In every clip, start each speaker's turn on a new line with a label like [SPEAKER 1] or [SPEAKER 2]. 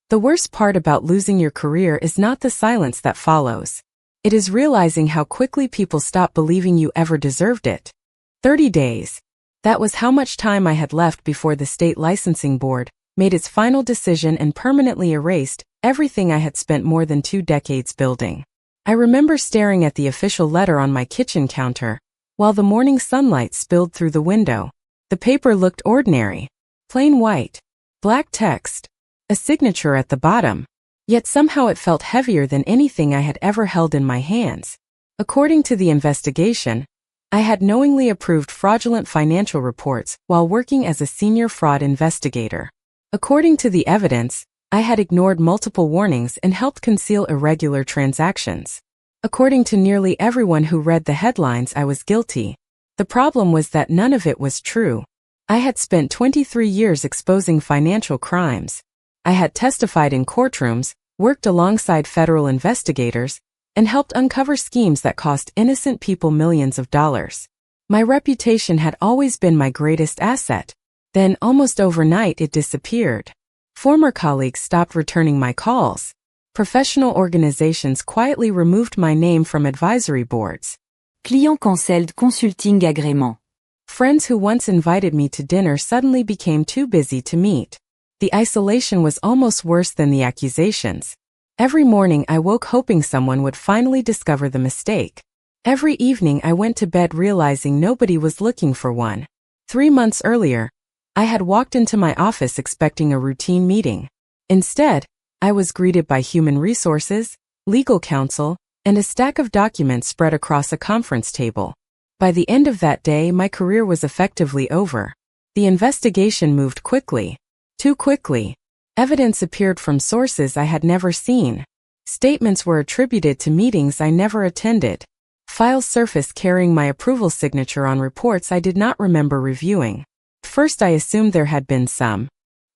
[SPEAKER 1] The worst part about losing your career is not the silence that follows. It is realizing how quickly people stop believing you ever deserved it. 30 days. That was how much time I had left before the state licensing board made its final decision and permanently erased everything I had spent more than 2 decades building. I remember staring at the official letter on my kitchen counter, while the morning sunlight spilled through the window. The paper looked ordinary. Plain white. Black text. A signature at the bottom. Yet somehow it felt heavier than anything I had ever held in my hands. According to the investigation, I had knowingly approved fraudulent financial reports while working as a senior fraud investigator. According to the evidence, I had ignored multiple warnings and helped conceal irregular transactions. According to nearly everyone who read the headlines, I was guilty. The problem was that none of it was true. I had spent 23 years exposing financial crimes. I had testified in courtrooms, worked alongside federal investigators, and helped uncover schemes that cost innocent people millions of dollars. My reputation had always been my greatest asset. Then, almost overnight, it disappeared. Former colleagues stopped returning my calls. Professional organizations quietly removed my name from advisory boards.
[SPEAKER 2] Client cancelled consulting agrément.
[SPEAKER 1] Friends who once invited me to dinner suddenly became too busy to meet. The isolation was almost worse than the accusations. Every morning I woke hoping someone would finally discover the mistake. Every evening I went to bed realizing nobody was looking for one. 3 months earlier, I had walked into my office expecting a routine meeting. Instead, I was greeted by human resources, legal counsel, and a stack of documents spread across a conference table. By the end of that day, my career was effectively over. The investigation moved quickly. Too quickly. Evidence appeared from sources I had never seen. Statements were attributed to meetings I never attended. Files surfaced carrying my approval signature on reports I did not remember reviewing. First I assumed there had been some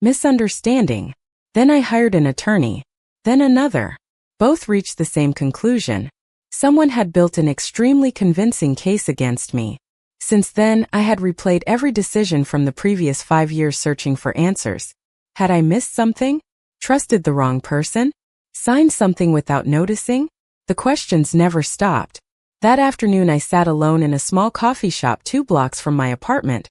[SPEAKER 1] misunderstanding. Then I hired an attorney. Then another. Both reached the same conclusion. Someone had built an extremely convincing case against me. Since then, I had replayed every decision from the previous 5 years searching for answers. Had I missed something? Trusted the wrong person? Signed something without noticing? The questions never stopped. That afternoon I sat alone in a small coffee shop 2 blocks from my apartment,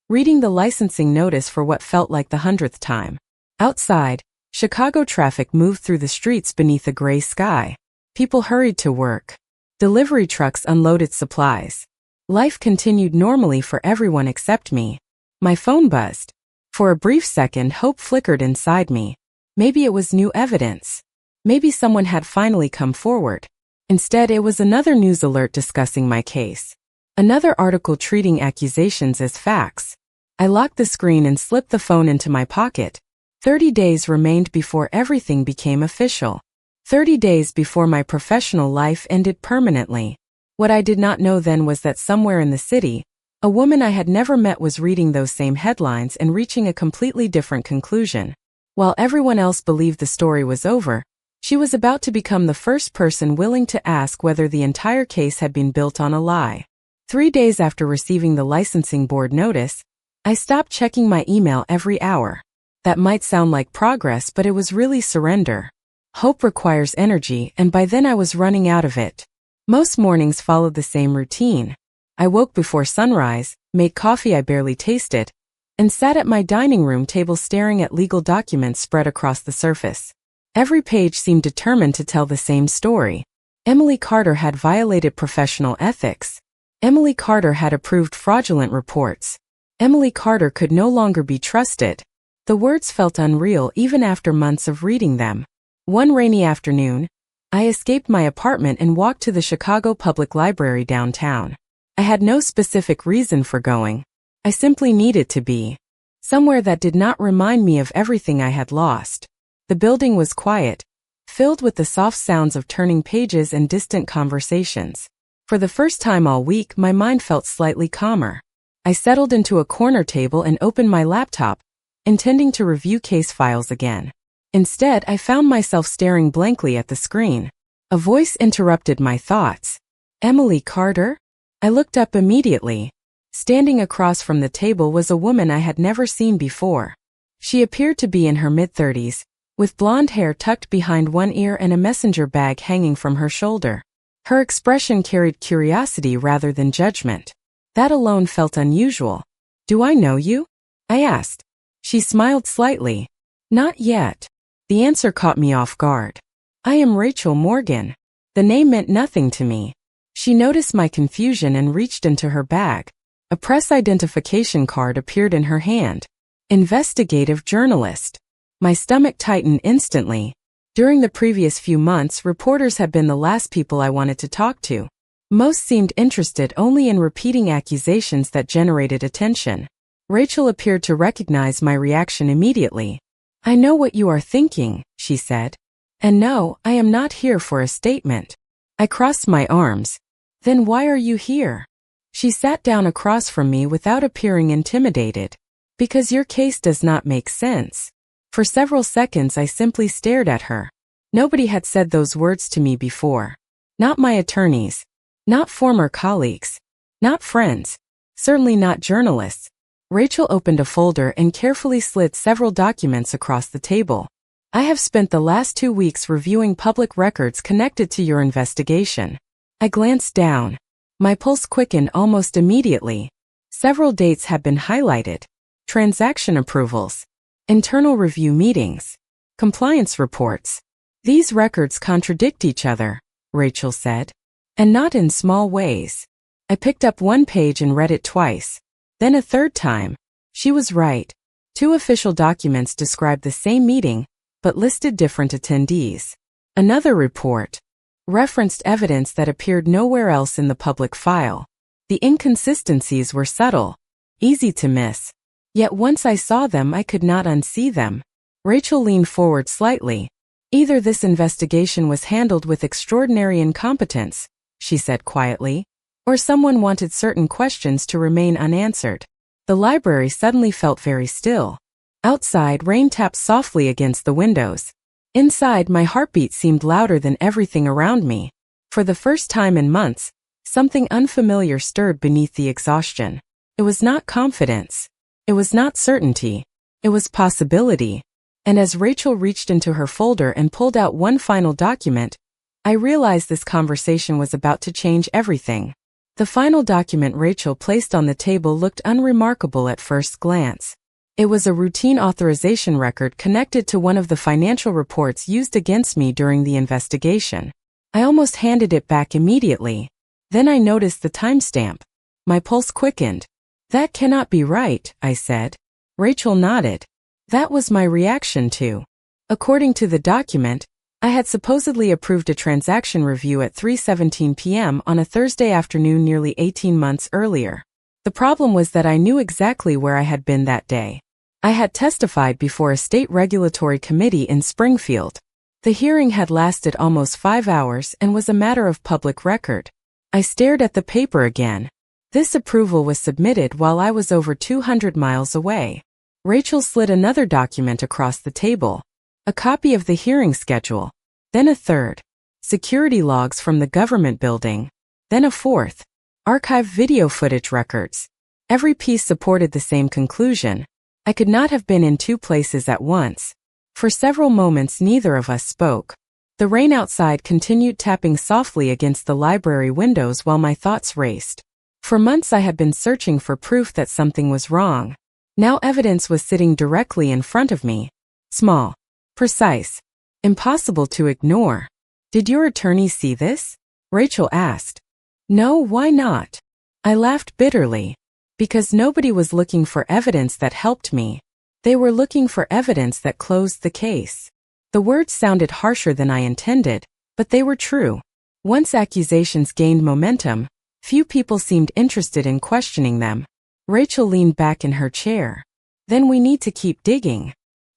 [SPEAKER 1] reading the licensing notice for what felt like the 100th time. Outside, Chicago traffic moved through the streets beneath a gray sky. People hurried to work. Delivery trucks unloaded supplies. Life continued normally for everyone except me. My phone buzzed. For a brief second, hope flickered inside me. Maybe it was new evidence. Maybe someone had finally come forward. Instead, it was another news alert discussing my case. Another article treating accusations as facts. I locked the screen and slipped the phone into my pocket. 30 days remained before everything became official. 30 days before my professional life ended permanently. What I did not know then was that somewhere in the city, a woman I had never met was reading those same headlines and reaching a completely different conclusion. While everyone else believed the story was over, she was about to become the first person willing to ask whether the entire case had been built on a lie. 3 days after receiving the licensing board notice, I stopped checking my email every hour. That might sound like progress, but it was really surrender. Hope requires energy, and by then I was running out of it. Most mornings followed the same routine. I woke before sunrise, made coffee I barely tasted, and sat at my dining room table staring at legal documents spread across the surface. Every page seemed determined to tell the same story. Emily Carter had violated professional ethics. Emily Carter had approved fraudulent reports. Emily Carter could no longer be trusted. The words felt unreal even after months of reading them. One rainy afternoon, I escaped my apartment and walked to the Chicago Public Library downtown. I had no specific reason for going. I simply needed to be somewhere that did not remind me of everything I had lost. The building was quiet, filled with the soft sounds of turning pages and distant conversations. For the first time all week, my mind felt slightly calmer. I settled into a corner table and opened my laptop, intending to review case files again. Instead, I found myself staring blankly at the screen. A voice interrupted my thoughts. Emily Carter? I looked up immediately. Standing across from the table was a woman I had never seen before. She appeared to be in her mid-30s, with blonde hair tucked behind one ear and a messenger bag hanging from her shoulder. Her expression carried curiosity rather than judgment. That alone felt unusual. "Do I know you?" I asked. She smiled slightly. "Not yet." The answer caught me off guard. "I am Rachel Morgan." The name meant nothing to me. She noticed my confusion and reached into her bag. A press identification card appeared in her hand. Investigative journalist. My stomach tightened instantly. During the previous few months, reporters had been the last people I wanted to talk to. Most seemed interested only in repeating accusations that generated attention. Rachel appeared to recognize my reaction immediately. "I know what you are thinking," she said. "And no, I am not here for a statement." I crossed my arms. "Then why are you here?" She sat down across from me without appearing intimidated. "Because your case does not make sense." For several seconds I simply stared at her. Nobody had said those words to me before. Not my attorneys. Not former colleagues. Not friends. Certainly not journalists. Rachel opened a folder and carefully slid several documents across the table. "I have spent the last 2 weeks reviewing public records connected to your investigation." I glanced down. My pulse quickened almost immediately. Several dates had been highlighted. Transaction approvals. Internal review meetings. Compliance reports. "These records contradict each other," Rachel said. "And not in small ways." I picked up one page and read it twice. Then a third time. She was right. 2 official documents described the same meeting, but listed different attendees. Another report referenced evidence that appeared nowhere else in the public file. The inconsistencies were subtle, easy to miss. Yet once I saw them, I could not unsee them. Rachel leaned forward slightly. "Either this investigation was handled with extraordinary incompetence," she said quietly, "or someone wanted certain questions to remain unanswered." The library suddenly felt very still. Outside, rain tapped softly against the windows. Inside, my heartbeat seemed louder than everything around me. For the first time in months, something unfamiliar stirred beneath the exhaustion. It was not confidence. It was not certainty. It was possibility. And as Rachel reached into her folder and pulled out one final document, I realized this conversation was about to change everything. The final document Rachel placed on the table looked unremarkable at first glance. It was a routine authorization record connected to one of the financial reports used against me during the investigation. I almost handed it back immediately. Then I noticed the timestamp. My pulse quickened. "That cannot be right," I said. Rachel nodded. That was my reaction too. According to the document, I had supposedly approved a transaction review at 3:17 p.m. on a Thursday afternoon nearly 18 months earlier. The problem was that I knew exactly where I had been that day. I had testified before a state regulatory committee in Springfield. The hearing had lasted almost 5 hours and was a matter of public record. I stared at the paper again. This approval was submitted while I was over 200 miles away. Rachel slid another document across the table. A copy of the hearing schedule. Then a third. Security logs from the government building. Then a fourth. Archived video footage records. Every piece supported the same conclusion. I could not have been in 2 places at once. For several moments neither of us spoke. The rain outside continued tapping softly against the library windows while my thoughts raced. For months I had been searching for proof that something was wrong. Now evidence was sitting directly in front of me. Small. Precise. Impossible to ignore. "Did your attorney see this?" Rachel asked. "No, why not?" I laughed bitterly. Because nobody was looking for evidence that helped me. They were looking for evidence that closed the case. The words sounded harsher than I intended, but they were true. Once accusations gained momentum, few people seemed interested in questioning them. Rachel leaned back in her chair. "Then we need to keep digging."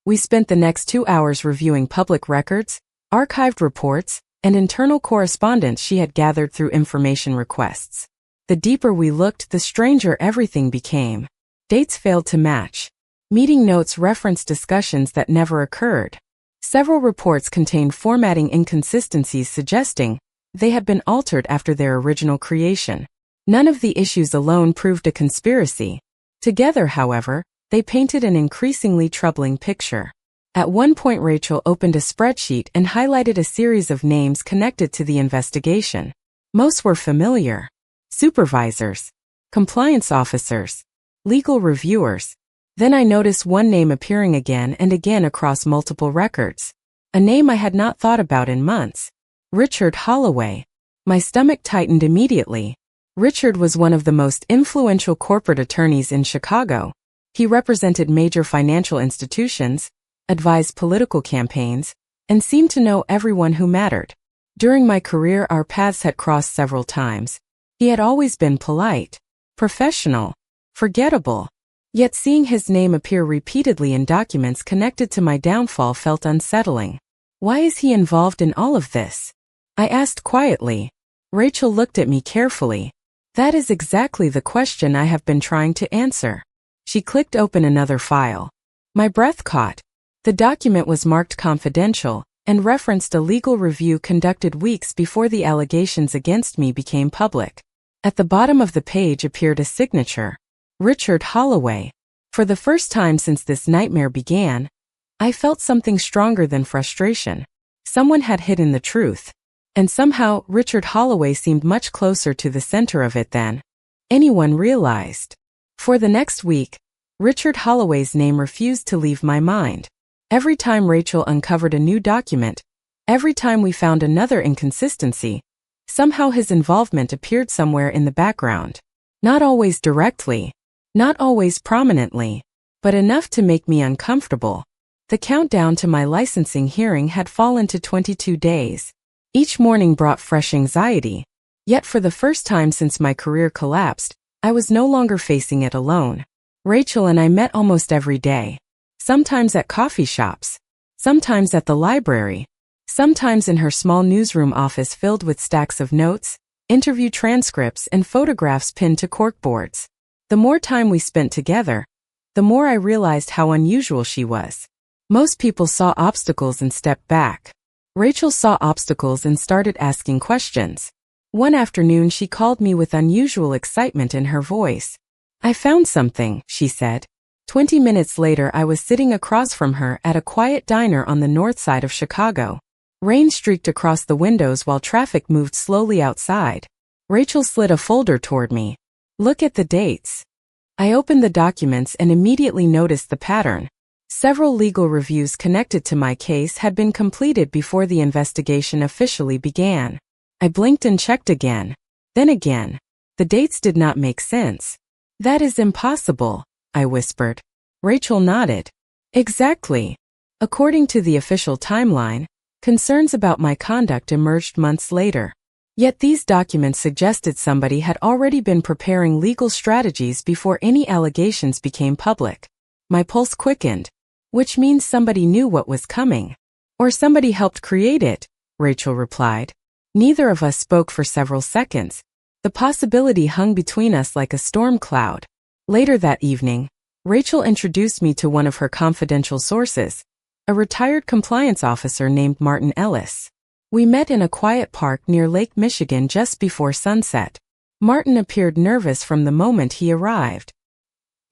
[SPEAKER 1] We spent the next 2 hours reviewing public records, archived reports, and internal correspondence she had gathered through information requests. The deeper we looked, the stranger everything became. Dates failed to match. Meeting notes referenced discussions that never occurred. Several reports contained formatting inconsistencies suggesting they had been altered after their original creation. None of the issues alone proved a conspiracy. Together, however, they painted an increasingly troubling picture. At one point Rachel opened a spreadsheet and highlighted a series of names connected to the investigation. Most were familiar. Supervisors, compliance officers, legal reviewers. Then I noticed one name appearing again and again across multiple records. A name I had not thought about in months. Richard Holloway. My stomach tightened immediately. Richard was one of the most influential corporate attorneys in Chicago. He represented major financial institutions, advised political campaigns, and seemed to know everyone who mattered. During my career our paths had crossed several times. He had always been polite, professional, forgettable. Yet seeing his name appear repeatedly in documents connected to my downfall felt unsettling. Why is he involved in all of this? I asked quietly. Rachel looked at me carefully. That is exactly the question I have been trying to answer. She clicked open another file. My breath caught. The document was marked confidential and referenced a legal review conducted weeks before the allegations against me became public. At the bottom of the page appeared a signature. Richard Holloway. For the first time since this nightmare began, I felt something stronger than frustration. Someone had hidden the truth. And somehow Richard Holloway seemed much closer to the center of it than anyone realized. For the next week, Richard Holloway's name refused to leave my mind. Every time Rachel uncovered a new document, every time we found another inconsistency, somehow his involvement appeared somewhere in the background. Not always directly, not always prominently, but enough to make me uncomfortable. The countdown to my licensing hearing had fallen to 22 days. Each morning brought fresh anxiety. Yet for the first time since my career collapsed, I was no longer facing it alone. Rachel and I met almost every day. Sometimes at coffee shops, sometimes at the library, sometimes in her small newsroom office filled with stacks of notes, interview transcripts, and photographs pinned to corkboards. The more time we spent together, the more I realized how unusual she was. Most people saw obstacles and stepped back. Rachel saw obstacles and started asking questions. One afternoon she called me with unusual excitement in her voice. I found something, she said. 20 minutes later I was sitting across from her at a quiet diner on the north side of Chicago. Rain streaked across the windows while traffic moved slowly outside. Rachel slid a folder toward me. Look at the dates. I opened the documents and immediately noticed the pattern. Several legal reviews connected to my case had been completed before the investigation officially began. I blinked and checked again. Then again. The dates did not make sense. That is impossible, I whispered. Rachel nodded. Exactly. According to the official timeline, concerns about my conduct emerged months later. Yet these documents suggested somebody had already been preparing legal strategies before any allegations became public. My pulse quickened. Which means somebody knew what was coming. Or somebody helped create it, Rachel replied. Neither of us spoke for several seconds. The possibility hung between us like a storm cloud. Later that evening, Rachel introduced me to one of her confidential sources, a retired compliance officer named Martin Ellis. We met in a quiet park near Lake Michigan just before sunset. Martin appeared nervous from the moment he arrived.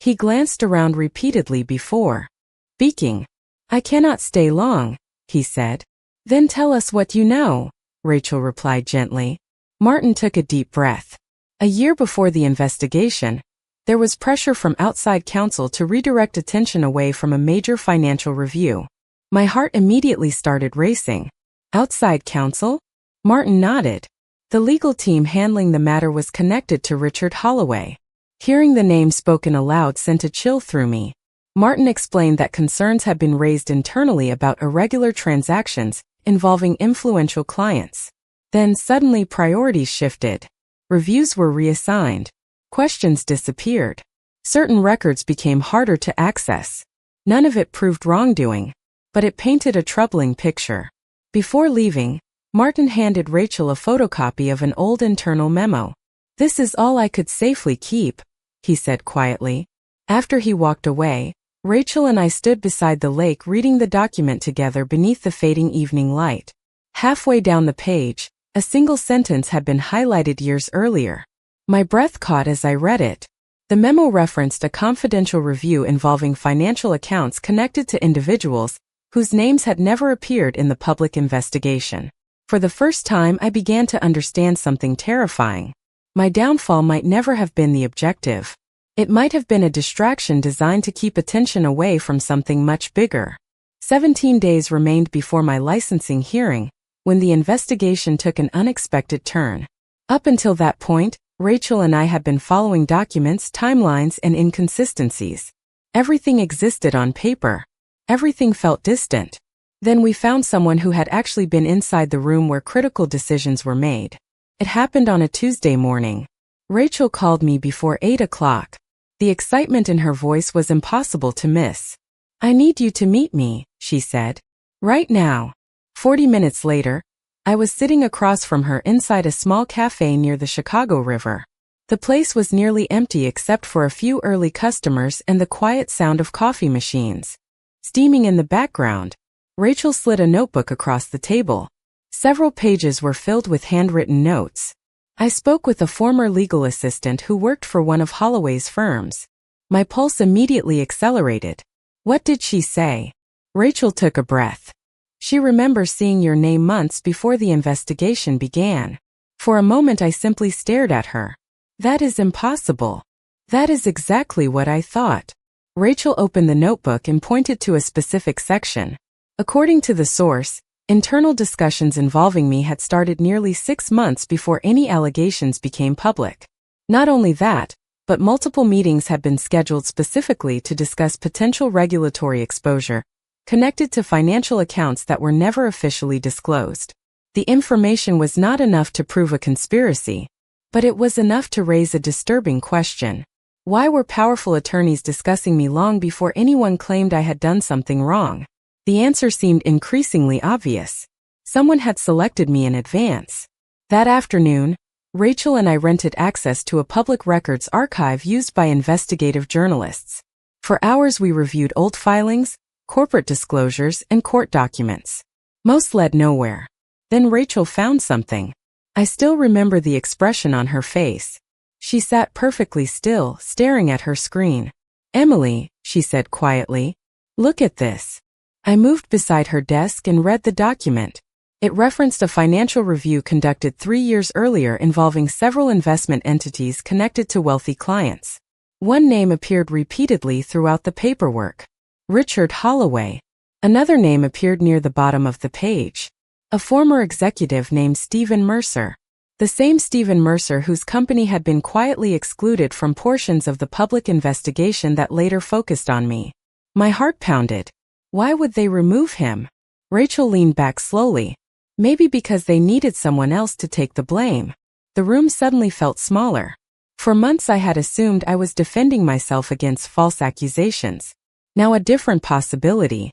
[SPEAKER 1] He glanced around repeatedly before speaking. I cannot stay long, he said. Then tell us what you know, Rachel replied gently. Martin took a deep breath. A year before the investigation, there was pressure from outside counsel to redirect attention away from a major financial review. My heart immediately started racing. Outside counsel? Martin nodded. The legal team handling the matter was connected to Richard Holloway. Hearing the name spoken aloud sent a chill through me. Martin explained that concerns had been raised internally about irregular transactions involving influential clients. Then suddenly priorities shifted. Reviews were reassigned. Questions disappeared. Certain records became harder to access. None of it proved wrongdoing, but it painted a troubling picture. Before leaving, Martin handed Rachel a photocopy of an old internal memo. This is all I could safely keep, he said quietly. After he walked away, Rachel and I stood beside the lake reading the document together beneath the fading evening light. Halfway down the page, a single sentence had been highlighted years earlier. My breath caught as I read it. The memo referenced a confidential review involving financial accounts connected to individuals whose names had never appeared in the public investigation. For the first time, I began to understand something terrifying. My downfall might never have been the objective. It might have been a distraction designed to keep attention away from something much bigger. 17 days remained before my licensing hearing, when the investigation took an unexpected turn. Up until that point, Rachel and I had been following documents, timelines, and inconsistencies. Everything existed on paper. Everything felt distant. Then we found someone who had actually been inside the room where critical decisions were made. It happened on a Tuesday morning. Rachel called me before 8 o'clock. The excitement in her voice was impossible to miss. "I need you to meet me," she said. "Right now." 40 minutes later, I was sitting across from her inside a small cafe near the Chicago River. The place was nearly empty except for a few early customers and the quiet sound of coffee machines. Steaming in the background, Rachel slid a notebook across the table. Several pages were filled with handwritten notes. I spoke with a former legal assistant who worked for one of Holloway's firms. My pulse immediately accelerated. What did she say? Rachel took a breath. "She remembers seeing your name months before the investigation began." For a moment I simply stared at her. "That is impossible." "That is exactly what I thought." Rachel opened the notebook and pointed to a specific section. According to the source, internal discussions involving me had started nearly 6 months before any allegations became public. Not only that, but multiple meetings had been scheduled specifically to discuss potential regulatory exposure, connected to financial accounts that were never officially disclosed. The information was not enough to prove a conspiracy, but it was enough to raise a disturbing question. Why were powerful attorneys discussing me long before anyone claimed I had done something wrong? The answer seemed increasingly obvious. Someone had selected me in advance. That afternoon, Rachel and I rented access to a public records archive used by investigative journalists. For hours we reviewed old filings, corporate disclosures, and court documents. Most led nowhere. Then Rachel found something. I still remember the expression on her face. She sat perfectly still, staring at her screen. "Emily," she said quietly, "look at this." I moved beside her desk and read the document. It referenced a financial review conducted 3 years earlier involving several investment entities connected to wealthy clients. One name appeared repeatedly throughout the paperwork. Richard Holloway. Another name appeared near the bottom of the page. A former executive named Stephen Mercer. The same Stephen Mercer whose company had been quietly excluded from portions of the public investigation that later focused on me. My heart pounded. Why would they remove him? Rachel leaned back slowly. Maybe because they needed someone else to take the blame. The room suddenly felt smaller. For months I had assumed I was defending myself against false accusations. Now a different possibility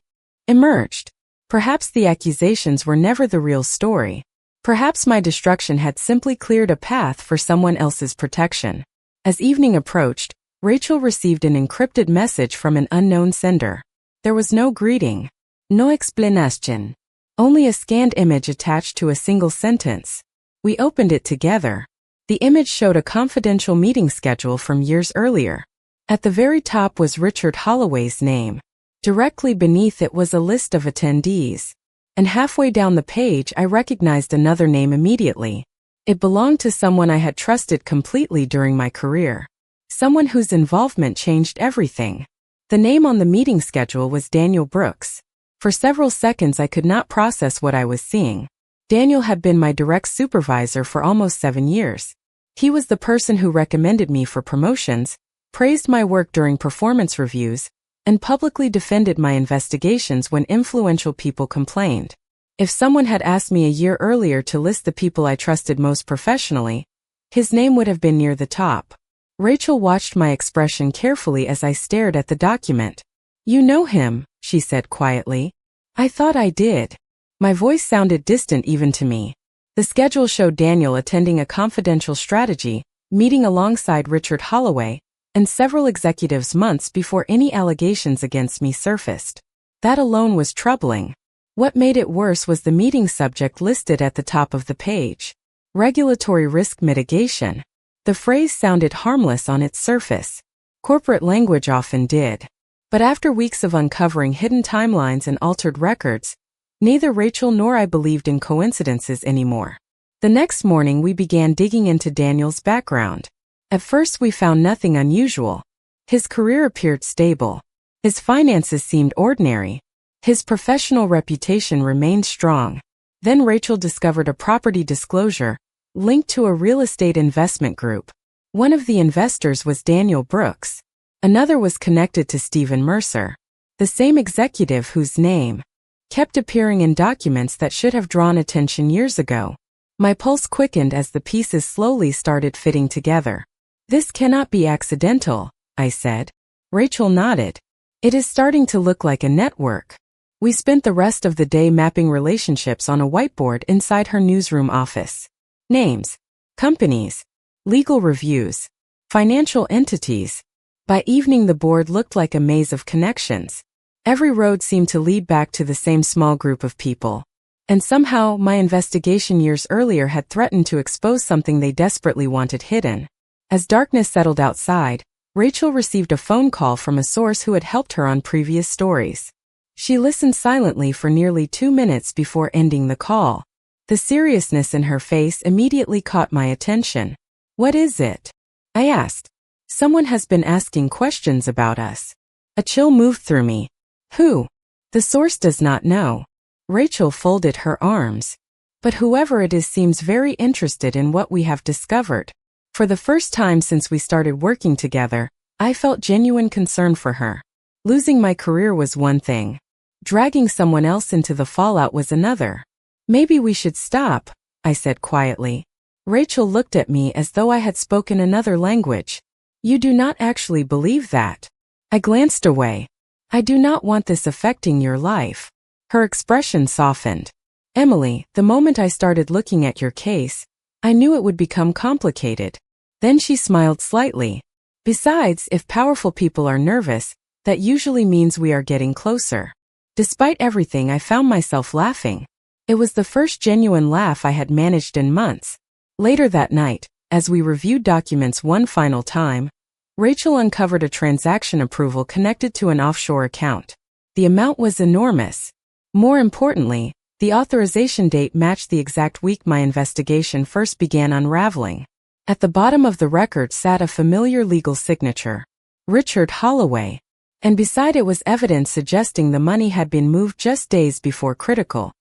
[SPEAKER 1] emerged. Perhaps the accusations were never the real story. Perhaps my destruction had simply cleared a path for someone else's protection. As evening approached, Rachel received an encrypted message from an unknown sender. There was no greeting, no explanation, only a scanned image attached to a single sentence. We opened it together. The image showed a confidential meeting schedule from years earlier. At the very top was Richard Holloway's name. Directly beneath it was a list of attendees. And halfway down the page I recognized another name immediately. It belonged to someone I had trusted completely during my career. Someone whose involvement changed everything. The name on the meeting schedule was Daniel Brooks. For several seconds I could not process what I was seeing. Daniel had been my direct supervisor for almost 7 years. He was the person who recommended me for promotions, praised my work during performance reviews, and publicly defended my investigations when influential people complained. If someone had asked me a year earlier to list the people I trusted most professionally, his name would have been near the top. Rachel watched my expression carefully as I stared at the document. "You know him," she said quietly. "I thought I did." My voice sounded distant even to me. The schedule showed Daniel attending a confidential strategy meeting alongside Richard Holloway and several executives months before any allegations against me surfaced. That alone was troubling. What made it worse was the meeting subject listed at the top of the page. Regulatory risk mitigation. The phrase sounded harmless on its surface. Corporate language often did. But after weeks of uncovering hidden timelines and altered records, neither Rachel nor I believed in coincidences anymore. The next morning we began digging into Daniel's background. At first we found nothing unusual. His career appeared stable. His finances seemed ordinary. His professional reputation remained strong. Then Rachel discovered a property disclosure linked to a real estate investment group. One of the investors was Daniel Brooks. Another was connected to Stephen Mercer, the same executive whose name kept appearing in documents that should have drawn attention years ago. My pulse quickened as the pieces slowly started fitting together. "This cannot be accidental," I said. Rachel nodded. "It is starting to look like a network." We spent the rest of the day mapping relationships on a whiteboard inside her newsroom office. Names, companies, legal reviews, financial entities. By evening the board looked like a maze of connections. Every road seemed to lead back to the same small group of people. And somehow my investigation years earlier had threatened to expose something they desperately wanted hidden. As darkness settled outside, Rachel received a phone call from a source who had helped her on previous stories. She listened silently for nearly 2 minutes before ending the call. The seriousness in her face immediately caught my attention. "What is it?" I asked. "Someone has been asking questions about us." A chill moved through me. "Who?" "The source does not know." Rachel folded her arms. "But whoever it is seems very interested in what we have discovered." For the first time since we started working together, I felt genuine concern for her. Losing my career was one thing. Dragging someone else into the fallout was another. "Maybe we should stop," I said quietly. Rachel looked at me as though I had spoken another language. "You do not actually believe that?" I glanced away. "I do not want this affecting your life." Her expression softened. "Emily, the moment I started looking at your case, I knew it would become complicated." Then she smiled slightly. "Besides, if powerful people are nervous, that usually means we are getting closer." Despite everything, I found myself laughing. It was the first genuine laugh I had managed in months. Later that night, as we reviewed documents one final time, Rachel uncovered a transaction approval connected to an offshore account. The amount was enormous. More importantly, the authorization date matched the exact week my investigation first began unraveling. At the bottom of the record sat a familiar legal signature, Richard Holloway, and beside it was evidence suggesting the money had been moved just days before critical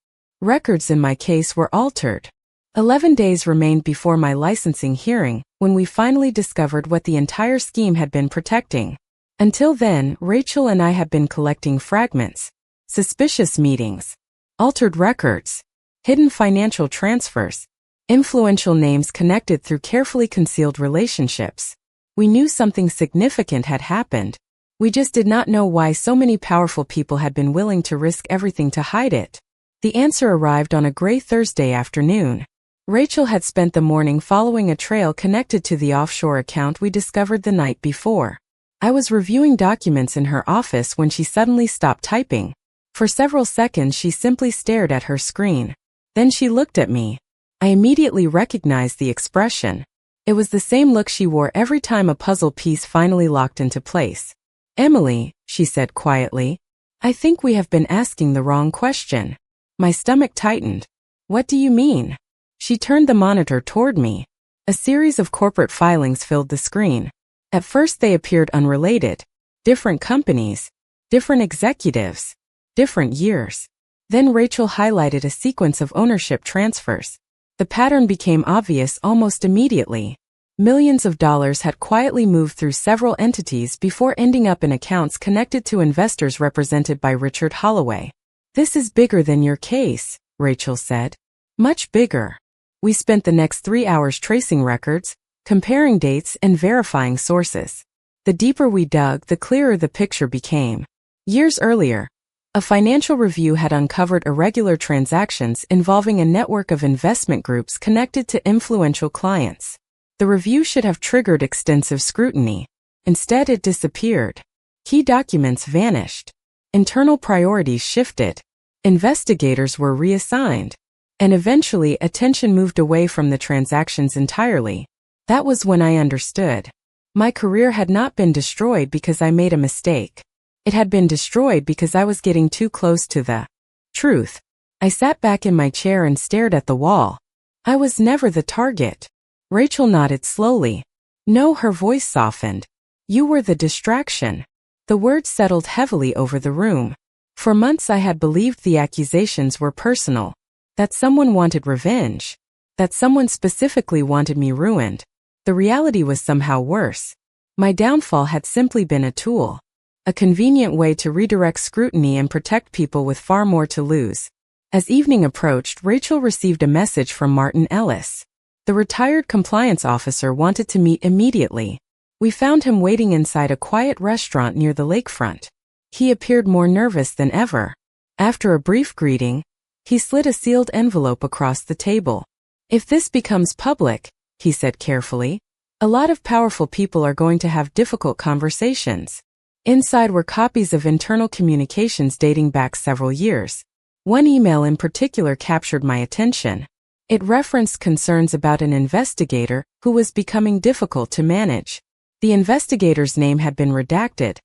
[SPEAKER 1] records in my case were altered. 11 days remained before my licensing hearing, when we finally discovered what the entire scheme had been protecting. Until then, Rachel and I had been collecting fragments, suspicious meetings, altered records, hidden financial transfers, influential names connected through carefully concealed relationships. We knew something significant had happened. We just did not know why so many powerful people had been willing to risk everything to hide it. The answer arrived on a gray Thursday afternoon. Rachel had spent the morning following a trail connected to the offshore account we discovered the night before. I was reviewing documents in her office when she suddenly stopped typing. For several seconds she simply stared at her screen. Then she looked at me. I immediately recognized the expression. It was the same look she wore every time a puzzle piece finally locked into place. "Emily," she said quietly, "I think we have been asking the wrong question." My stomach tightened. "What do you mean?" She turned the monitor toward me. A series of corporate filings filled the screen. At first they appeared unrelated. Different companies, different executives, different years. Then Rachel highlighted a sequence of ownership transfers. The pattern became obvious almost immediately. Millions of dollars had quietly moved through several entities before ending up in accounts connected to investors represented by Richard Holloway. "This is bigger than your case," Rachel said. "Much bigger." We spent the next 3 hours tracing records, comparing dates, and verifying sources. The deeper we dug, the clearer the picture became. Years earlier, a financial review had uncovered irregular transactions involving a network of investment groups connected to influential clients. The review should have triggered extensive scrutiny. Instead, it disappeared. Key documents vanished. Internal priorities shifted. Investigators were reassigned. And eventually, attention moved away from the transactions entirely. That was when I understood. My career had not been destroyed because I made a mistake. It had been destroyed because I was getting too close to the truth. I sat back in my chair and stared at the wall. I was never the target. Rachel nodded slowly. No, her voice softened. You were the distraction. The words settled heavily over the room. For months I had believed the accusations were personal. That someone wanted revenge. That someone specifically wanted me ruined. The reality was somehow worse. My downfall had simply been a tool. A convenient way to redirect scrutiny and protect people with far more to lose. As evening approached, Rachel received a message from Martin Ellis. The retired compliance officer wanted to meet immediately. We found him waiting inside a quiet restaurant near the lakefront. He appeared more nervous than ever. After a brief greeting, he slid a sealed envelope across the table. If this becomes public, he said carefully, a lot of powerful people are going to have difficult conversations. Inside were copies of internal communications dating back several years. One email in particular captured my attention. It referenced concerns about an investigator who was becoming difficult to manage. The investigator's name had been redacted,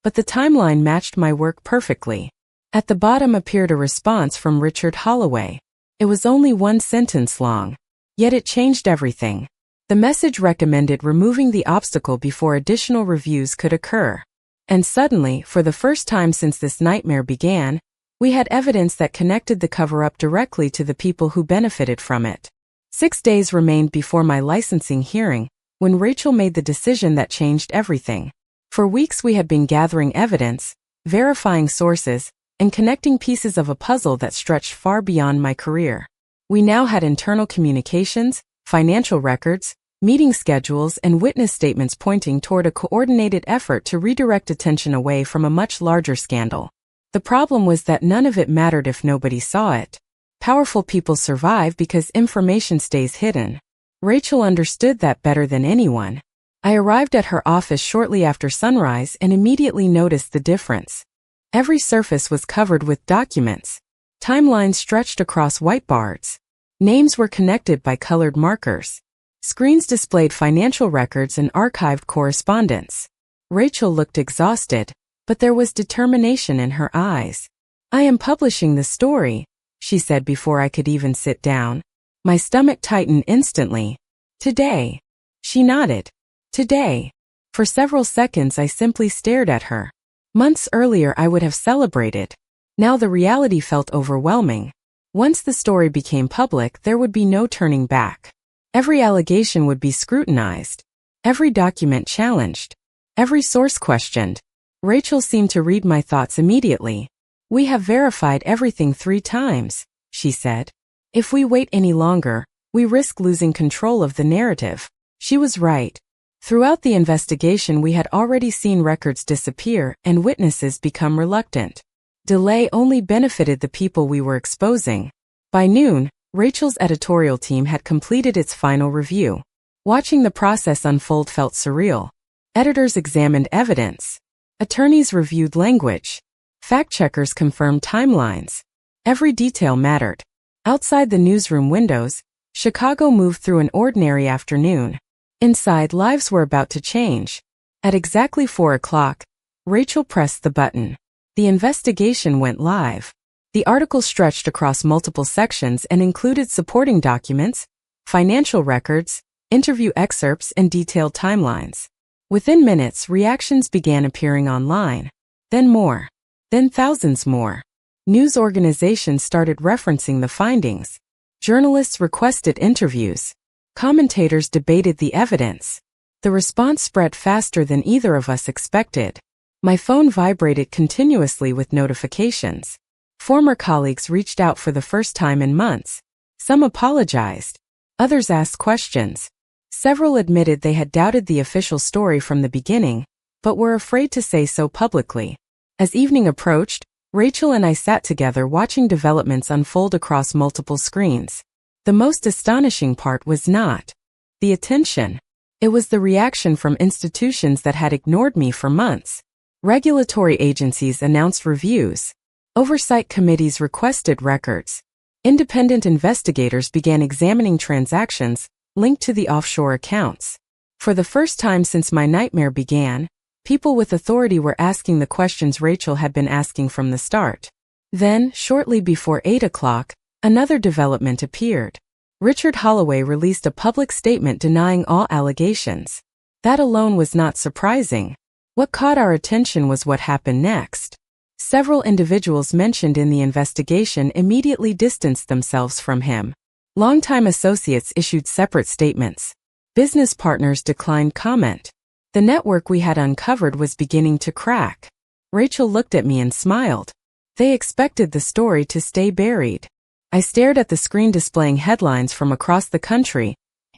[SPEAKER 1] but the timeline matched my work perfectly. At the bottom appeared a response from Richard Holloway. It was only one sentence long, yet it changed everything. The message recommended removing the obstacle before additional reviews could occur. And suddenly, for the first time since this nightmare began, we had evidence that connected the cover-up directly to the people who benefited from it. 6 days remained before my licensing hearing, when Rachel made the decision that changed everything. For weeks we had been gathering evidence, verifying sources, and connecting pieces of a puzzle that stretched far beyond my career. We now had internal communications, financial records, meeting schedules, and witness statements pointing toward a coordinated effort to redirect attention away from a much larger scandal. The problem was that none of it mattered if nobody saw it. Powerful people survive because information stays hidden. Rachel understood that better than anyone. I arrived at her office shortly after sunrise and immediately noticed the difference. Every surface was covered with documents. Timelines stretched across whiteboards. Names were connected by colored markers. Screens displayed financial records and archived correspondence. Rachel looked exhausted, but there was determination in her eyes. I am publishing the story, she said before I could even sit down. My stomach tightened instantly. Today. She nodded. Today. For several seconds I simply stared at her. Months earlier I would have celebrated. Now the reality felt overwhelming. Once the story became public, there would be no turning back. Every allegation would be scrutinized. Every document challenged. Every source questioned. Rachel seemed to read my thoughts immediately. We have verified everything 3 times, she said. If we wait any longer, we risk losing control of the narrative. She was right. Throughout the investigation we had already seen records disappear and witnesses become reluctant. Delay only benefited the people we were exposing. By noon, Rachel's editorial team had completed its final review. Watching the process unfold felt surreal. Editors examined evidence. Attorneys reviewed language. Fact-checkers confirmed timelines. Every detail mattered. Outside the newsroom windows, Chicago moved through an ordinary afternoon. Inside, lives were about to change. At exactly 4 o'clock, Rachel pressed the button. The investigation went live. The article stretched across multiple sections and included supporting documents, financial records, interview excerpts, and detailed timelines. Within minutes, reactions began appearing online. Then more. Then thousands more. News organizations started referencing the findings. Journalists requested interviews. Commentators debated the evidence. The response spread faster than either of us expected. My phone vibrated continuously with notifications. Former colleagues reached out for the first time in months. Some apologized. Others asked questions. Several admitted they had doubted the official story from the beginning, but were afraid to say so publicly. As evening approached, Rachel and I sat together watching developments unfold across multiple screens. The most astonishing part was not the attention. It was the reaction from institutions that had ignored me for months. Regulatory agencies announced reviews. Oversight committees requested records. Independent investigators began examining transactions linked to the offshore accounts. For the first time since my nightmare began, People with authority were asking the questions Rachel had been asking from the start. Then, shortly before 8 o'clock, another development appeared. Richard Holloway released a public statement denying all allegations. That alone was not surprising. What caught our attention was what happened next. Several individuals mentioned in the investigation immediately distanced themselves from him. Longtime associates issued separate statements. Business partners declined comment. The network we had uncovered was beginning to crack. Rachel looked at me and smiled. They expected the story to stay buried. I stared at the screen displaying headlines from across the country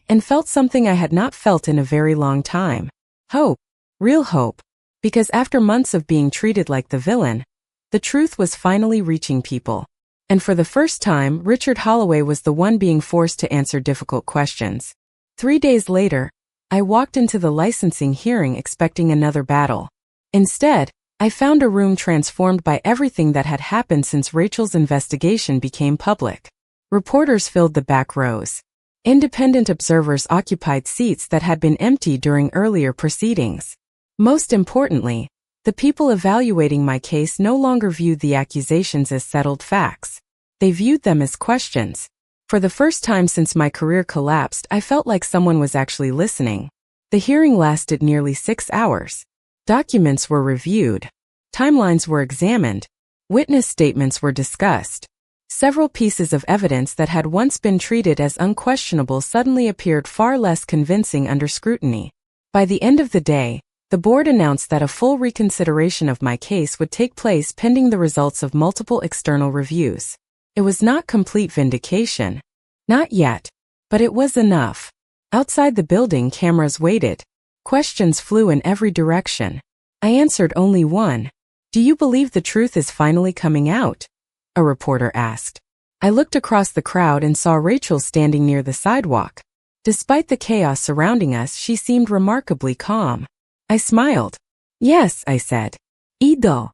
[SPEAKER 1] and felt something I had not felt in a very long time. Hope. Real hope. Because after months of being treated like the villain, the truth was finally reaching people. And for the first time, Richard Holloway was the one being forced to answer difficult questions. 3 days later, I walked into the licensing hearing expecting another battle. Instead, I found a room transformed by everything that had happened since Rachel's investigation became public. Reporters filled the back rows. Independent observers occupied seats that had been empty during earlier proceedings. Most importantly, the people evaluating my case no longer viewed the accusations as settled facts. They viewed them as questions. For the first time since my career collapsed, I felt like someone was actually listening. The hearing lasted nearly 6 hours. Documents were reviewed. Timelines were examined. Witness statements were discussed. Several pieces of evidence that had once been treated as unquestionable suddenly appeared far less convincing under scrutiny. By the end of the day, the board announced that a full reconsideration of my case would take place pending the results of multiple external reviews. It was not complete vindication. Not yet. But it was enough. Outside the building, cameras waited. Questions flew in every direction. I answered only one. "Do you believe the truth is finally coming out?" a reporter asked. I looked across the crowd and saw Rachel standing near the sidewalk. Despite the chaos surrounding us, she seemed remarkably calm. I smiled. "Yes," I said. "Ido."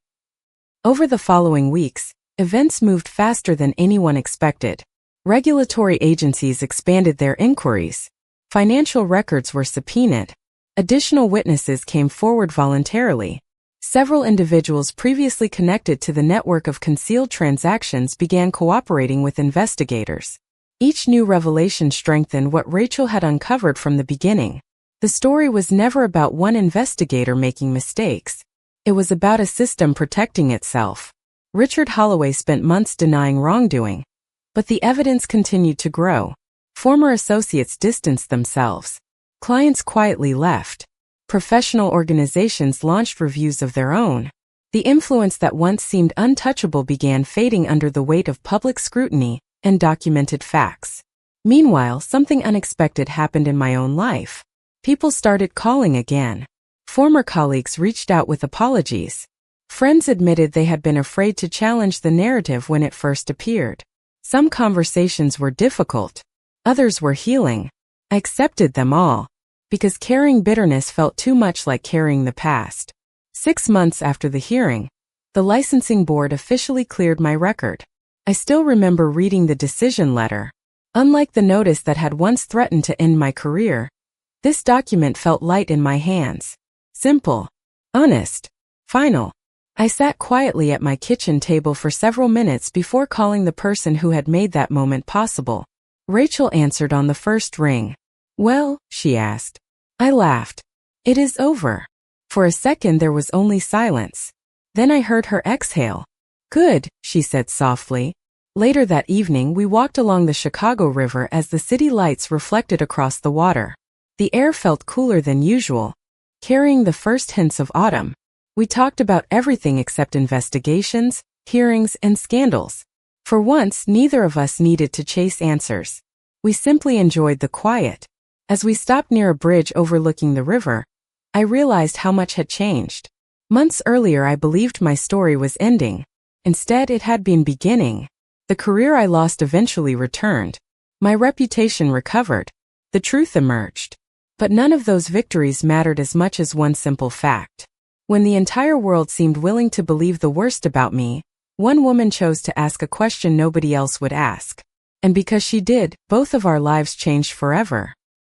[SPEAKER 1] Over the following weeks, events moved faster than anyone expected. Regulatory agencies expanded their inquiries. Financial records were subpoenaed. Additional witnesses came forward voluntarily. Several individuals previously connected to the network of concealed transactions began cooperating with investigators. Each new revelation strengthened what Rachel had uncovered from the beginning. The story was never about one investigator making mistakes. It was about a system protecting itself. Richard Holloway spent months denying wrongdoing, but the evidence continued to grow. Former associates distanced themselves. Clients quietly left. Professional organizations launched reviews of their own. The influence that once seemed untouchable began fading under the weight of public scrutiny and documented facts. Meanwhile, something unexpected happened in my own life. People started calling again. Former colleagues reached out with apologies. Friends admitted they had been afraid to challenge the narrative when it first appeared. Some conversations were difficult. Others were healing. I accepted them all, because carrying bitterness felt too much like carrying the past. 6 months after the hearing, the licensing board officially cleared my record. I still remember reading the decision letter. Unlike the notice that had once threatened to end my career, this document felt light in my hands. Simple. Honest. Final. I sat quietly at my kitchen table for several minutes before calling the person who had made that moment possible. Rachel answered on the first ring. "Well," she asked. I laughed. "It is over." For a second there was only silence. Then I heard her exhale. "Good," she said softly. Later that evening we walked along the Chicago River as the city lights reflected across the water. The air felt cooler than usual, carrying the first hints of autumn. We talked about everything except investigations, hearings, and scandals. For once, neither of us needed to chase answers. We simply enjoyed the quiet. As we stopped near a bridge overlooking the river, I realized how much had changed. Months earlier I believed my story was ending. Instead, it had been beginning. The career I lost eventually returned. My reputation recovered. The truth emerged. But none of those victories mattered as much as one simple fact. When the entire world seemed willing to believe the worst about me, one woman chose to ask a question nobody else would ask. And because she did, both of our lives changed forever.